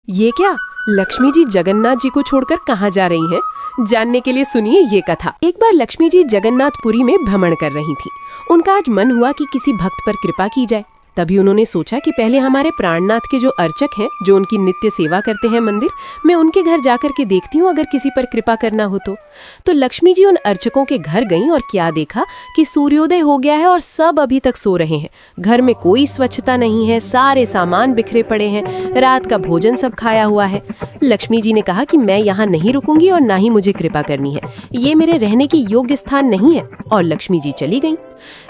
ये क्या? लक्ष्मी जी जगन्नाथ जी को छोड़कर कहाँ जा रही हैं? जानने के लिए सुनिए ये कथा। एक बार लक्ष्मी जी जगन्नाथपुरी में भ्रमण कर रही थी। उनका आज मन हुआ कि किसी भक्त पर कृपा की जाए। तभी उन्होंने सोचा कि पहले हमारे प्राणनाथ के जो अर्चक हैं, जो उनकी नित्य सेवा करते हैं मंदिर, मैं उनके घर जाकर के देखती हूँ अगर किसी पर कृपा करना हो तो लक्ष्मी जी उन अर्चकों के घर गईं और क्या देखा कि सूर्योदय हो गया है और सब अभी तक सो रहे हैं। घर में कोई स्वच्छता नहीं है, सारे सामान बिखरे पड़े हैं, रात का भोजन सब खाया हुआ है। लक्ष्मी जी ने कहा कि मैं यहाँ नहीं रुकूंगी और ना ही मुझे कृपा करनी है, ये मेरे रहने की योग्य स्थान नहीं है। और लक्ष्मी जी चली गईं।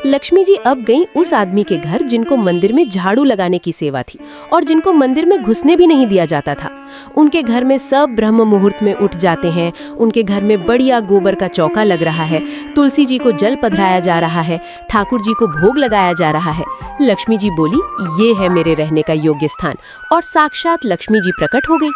लक्ष्मी जी अब गईं उस आदमी के घर जिनको मंदिर में झाड़ू लगाने की सेवा थी और जिनको मंदिर में घुसने भी नहीं दिया जाता था। उनके घर में सब ब्रह्म मुहूर्त में उठ जाते हैं। उनके घर में बढ़िया गोबर का चौका लग रहा है, तुलसी जी को जल पधराया जा रहा है, ठाकुर जी को भोग लगाया जा रहा है। लक्ष्मी जी बोली, ये है मेरे रहने का योग्य स्थान। और साक्षात लक्ष्मी जी प्रकट हो गई।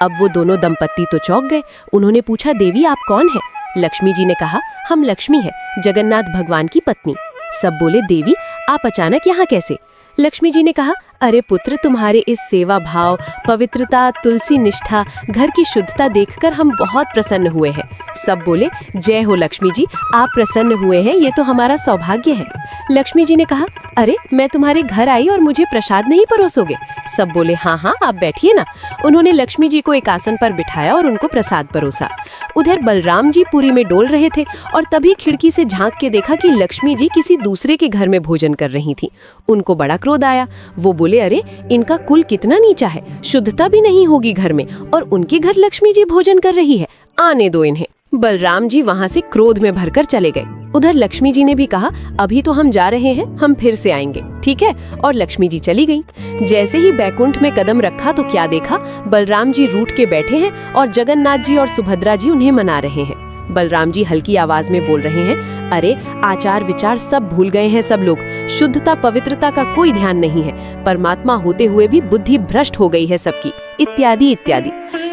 अब वो दोनों दंपत्ति तो चौंक गए। उन्होंने पूछा, देवी आप कौन है? लक्ष्मी जी ने कहा, हम लक्ष्मी हैं, जगन्नाथ भगवान की पत्नी। सब बोले, देवी आप अचानक यहाँ कैसे? लक्ष्मी जी ने कहा, अरे पुत्र, तुम्हारे इस सेवा भाव, पवित्रता, तुलसी निष्ठा, घर की शुद्धता देखकर हम बहुत प्रसन्न हुए हैं। सब बोले, जय हो लक्ष्मी जी, आप प्रसन्न हुए हैं, ये तो हमारा सौभाग्य है। लक्ष्मी जी ने कहा, अरे मैं तुम्हारे घर आई और मुझे प्रसाद नहीं परोसोगे? सब बोले, हाँ हाँ आप बैठिए ना। उन्होंने लक्ष्मी जी को एक आसन पर बिठाया और उनको प्रसाद परोसा। उधर बलराम जी पुरी में डोल रहे थे और तभी खिड़की से झांक के देखा कि लक्ष्मी जी किसी दूसरे के घर में भोजन कर रही थी। उनको बड़ा क्रोध आया। वो बोले, अरे इनका कुल कितना नीचा है, शुद्धता भी नहीं होगी घर में और उनके घर लक्ष्मी जी भोजन कर रही है, आने दो इन्हें। बलराम जी वहाँ से क्रोध में भरकर चले गए। उधर लक्ष्मी जी ने भी कहा, अभी तो हम जा रहे हैं, हम फिर से आएंगे, ठीक है? और लक्ष्मी जी चली गईं। जैसे ही बैकुंठ में कदम रखा तो क्या देखा, बलराम जी रूठ के बैठे हैं और जगन्नाथ जी और सुभद्रा जी उन्हें मना रहे हैं। बलराम जी हल्की आवाज में बोल रहे हैं, अरे आचार विचार सब भूल गए हैं सब लोग, शुद्धता पवित्रता का कोई ध्यान नहीं है, परमात्मा होते हुए भी बुद्धि भ्रष्ट हो गई है सबकी, इत्यादि इत्यादि।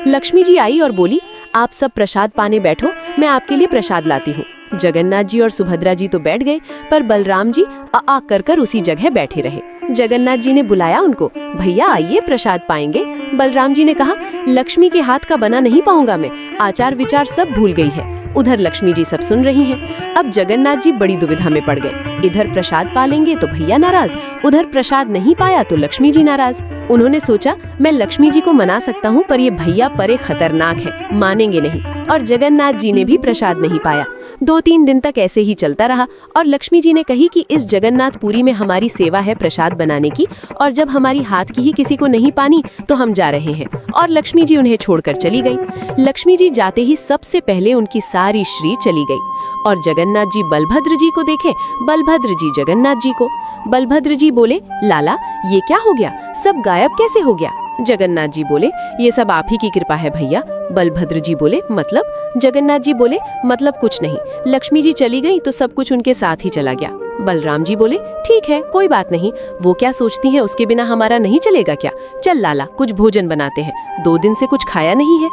लक्ष्मी जी आई और बोली, आप सब प्रसाद पाने बैठो, मैं आपके लिए प्रसाद लाती हूँ। जगन्नाथ जी और सुभद्रा जी तो बैठ गए, पर बलराम जी आ कर उसी जगह बैठे रहे। जगन्नाथ जी ने बुलाया उनको, भैया आइए प्रसाद पाएंगे। बलराम जी ने कहा, लक्ष्मी के हाथ का बना नहीं पाऊंगा मैं, आचार विचार सब भूल गई है। उधर लक्ष्मी जी सब सुन रही हैं। अब जगन्नाथ जी बड़ी दुविधा में पड़ गए। इधर प्रसाद पा लेंगे तो भैया नाराज, उधर प्रसाद नहीं पाया तो लक्ष्मी जी नाराज। उन्होंने सोचा, मैं लक्ष्मी जी को मना सकता हूँ, पर ये भैया परे खतरनाक है, मानेंगे नहीं। और जगन्नाथ जी ने भी प्रसाद नहीं पाया। 2-3 दिन तक ऐसे ही चलता रहा और लक्ष्मी जी ने कही कि इस जगन्नाथपुरी में हमारी सेवा है प्रसाद बनाने की, और जब हमारी हाथ की ही किसी को नहीं पानी तो हम जा रहे हैं। और लक्ष्मी जी उन्हें छोड़कर चली गई। लक्ष्मी जी जाते ही सबसे पहले उनकी सारी श्री चली गई। और जगन्नाथ जी बलभद्र जी को देखे, बलभद्र जी जगन्नाथ जी को। बलभद्र जी बोले, लाला ये क्या हो गया, सब गायब कैसे हो गया? जगन्नाथ जी बोले, ये सब आप ही की कृपा है भैया। बलभद्र जी बोले, मतलब? जगन्नाथ जी बोले, मतलब कुछ नहीं, लक्ष्मी जी चली गई तो सब कुछ उनके साथ ही चला गया। बलराम जी बोले, ठीक है कोई बात नहीं, वो क्या सोचती हैं, उसके बिना हमारा नहीं चलेगा क्या? चल लाला कुछ भोजन बनाते हैं, 2 दिन से कुछ खाया नहीं है।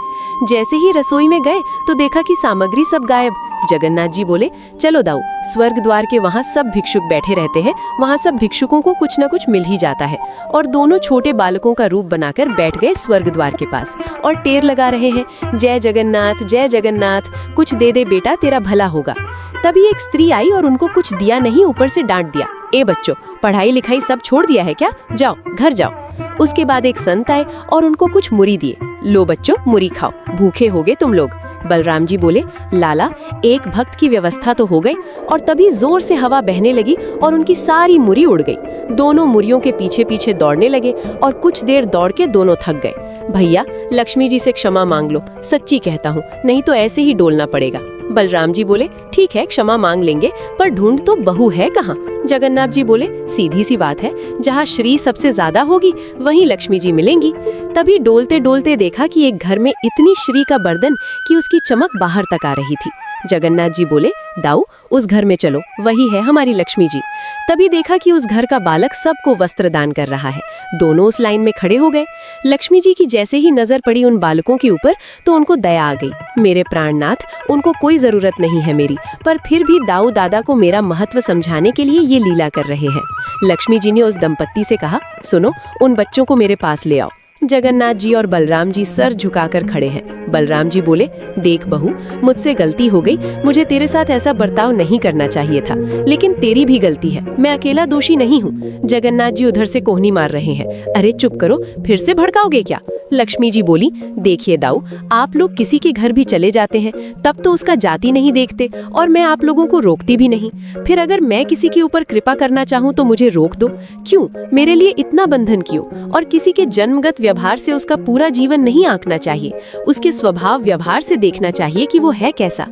जैसे ही रसोई में गए तो देखा कि सामग्री सब गायब। जगन्नाथ जी बोले, चलो दाऊ, स्वर्ग द्वार के वहाँ सब भिक्षुक बैठे रहते हैं, वहाँ सब भिक्षुकों को कुछ न कुछ मिल ही जाता है। और दोनों छोटे बालकों का रूप बनाकर बैठ गए स्वर्ग द्वार के पास और टेर लगा रहे हैं, जय जगन्नाथ जय जगन्नाथ, कुछ दे दे बेटा तेरा भला होगा। तभी एक स्त्री आई और उनको कुछ दिया नहीं, ऊपर से डांट दिया, ए बच्चों पढ़ाई लिखाई सब छोड़ दिया है क्या, जाओ घर जाओ। उसके बाद एक संत आए और उनको कुछ मुरी दिए, लो बच्चों मुरी खाओ, भूखे होगे तुम लोग। बलराम जी बोले, लाला एक भक्त की व्यवस्था तो हो गई। और तभी जोर से हवा बहने लगी और उनकी सारी मुरी उड़ गई। दोनों मुरियों के पीछे पीछे दौड़ने लगे और कुछ देर दौड़ के दोनों थक गए। भैया लक्ष्मी जी से क्षमा मांग लो, सच्ची कहता हूँ, नहीं तो ऐसे ही डोलना पड़ेगा। बलराम जी बोले, ठीक है क्षमा मांग लेंगे, पर ढूंढ तो बहू है कहाँ? जगन्नाथ जी बोले, सीधी सी बात है, जहाँ श्री सबसे ज्यादा होगी वहीं लक्ष्मी जी मिलेंगी। तभी डोलते डोलते देखा कि एक घर में इतनी श्री का बर्तन कि उसकी चमक बाहर तक आ रही थी। जगन्नाथ जी बोले, दाऊ उस घर में चलो, वही है हमारी लक्ष्मी जी। तभी देखा कि उस घर का बालक सबको वस्त्र दान कर रहा है। दोनों उस लाइन में खड़े हो गए। लक्ष्मी जी की जैसे ही नजर पड़ी उन बालकों के ऊपर तो उनको दया आ गई। मेरे प्राणनाथ, उनको कोई जरूरत नहीं है मेरी, पर फिर भी दाऊ दादा को मेरा महत्व समझाने के लिए ये लीला कर रहे हैं। लक्ष्मी जी ने उस दंपत्ति से कहा, सुनो उन बच्चों को मेरे पास ले आओ। जगन्नाथ जी और बलराम जी सर झुकाकर खड़े हैं। बलराम जी बोले, देख बहू, मुझसे गलती हो गई, मुझे तेरे साथ ऐसा बर्ताव नहीं करना चाहिए था, लेकिन तेरी भी गलती है, मैं अकेला दोषी नहीं हूँ। जगन्नाथ जी उधर से कोहनी मार रहे हैं। अरे चुप करो, फिर से भड़काओगे क्या? लक्ष्मी जी बोली, देखिए दाऊ, आप लोग किसी के घर भी चले जाते हैं तब तो उसका जाति नहीं देखते, और मैं आप लोगों को रोकती भी नहीं। फिर अगर मैं किसी के ऊपर कृपा करना चाहूँ तो मुझे रोक दो। क्यों? मेरे लिए इतना बंधन क्यों? और किसी के जन्मगत व्यवहार से उसका पूरा जीवन नहीं आंकना चाहिए, उसके स्वभाव व्यवहार से देखना चाहिए कि वो है कैसा।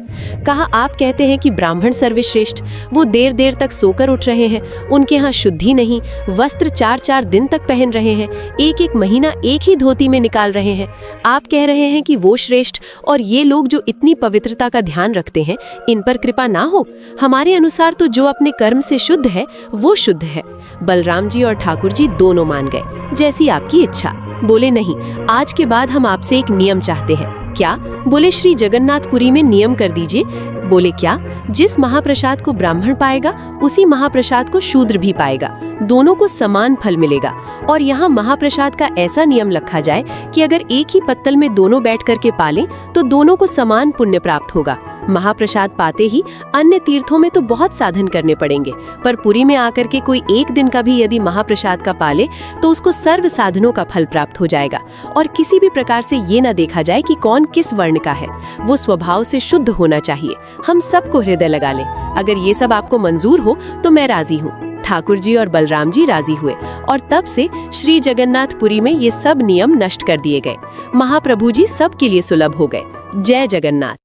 कहा आप कहते हैं कि ब्राह्मण सर्वश्रेष्ठ, वो देर देर तक सोकर उठ रहे हैं, उनके यहाँ शुद्धि नहीं, वस्त्र 4-4 दिन तक पहन रहे हैं, एक एक महीना एक ही धोती में निकाल रहे हैं। आप कह रहे हैं कि वो श्रेष्ठ, और ये लोग जो इतनी पवित्रता का ध्यान रखते हैं, इन पर कृपा ना हो? हमारे अनुसार तो जो अपने कर्म से शुद्ध है वो शुद्ध है। बलराम जी और ठाकुर जी दोनों मान गए, जैसी आपकी इच्छा। बोले, नहीं, आज के बाद हम आपसे एक नियम चाहते हैं। क्या? बोले, श्री जगन्नाथपुरी में नियम कर दीजिए। बोले, क्या? जिस महाप्रसाद को ब्राह्मण पाएगा उसी महाप्रसाद को शूद्र भी पाएगा, दोनों को समान फल मिलेगा। और यहाँ महाप्रसाद का ऐसा नियम रखा जाए कि अगर एक ही पत्तल में दोनों बैठ करके पालें तो दोनों को समान पुण्य प्राप्त होगा। महाप्रसाद पाते ही अन्य तीर्थों में तो बहुत साधन करने पड़ेंगे, पर पुरी में आकर के कोई एक दिन का भी यदि महाप्रसाद का पाले तो उसको सर्व साधनों का फल प्राप्त हो जाएगा। और किसी भी प्रकार से ये ना देखा जाए कि कौन किस वर्ण का है, वो स्वभाव से शुद्ध होना चाहिए। हम सबको हृदय लगा लें। अगर ये सब आपको मंजूर हो तो मैं राजी हूँ। ठाकुर जी और बलराम जी राजी हुए, और तब से श्री जगन्नाथपुरी में ये सब नियम नष्ट कर दिए गए। महाप्रभु जी सबके लिए सुलभ हो गए। जय जगन्नाथ।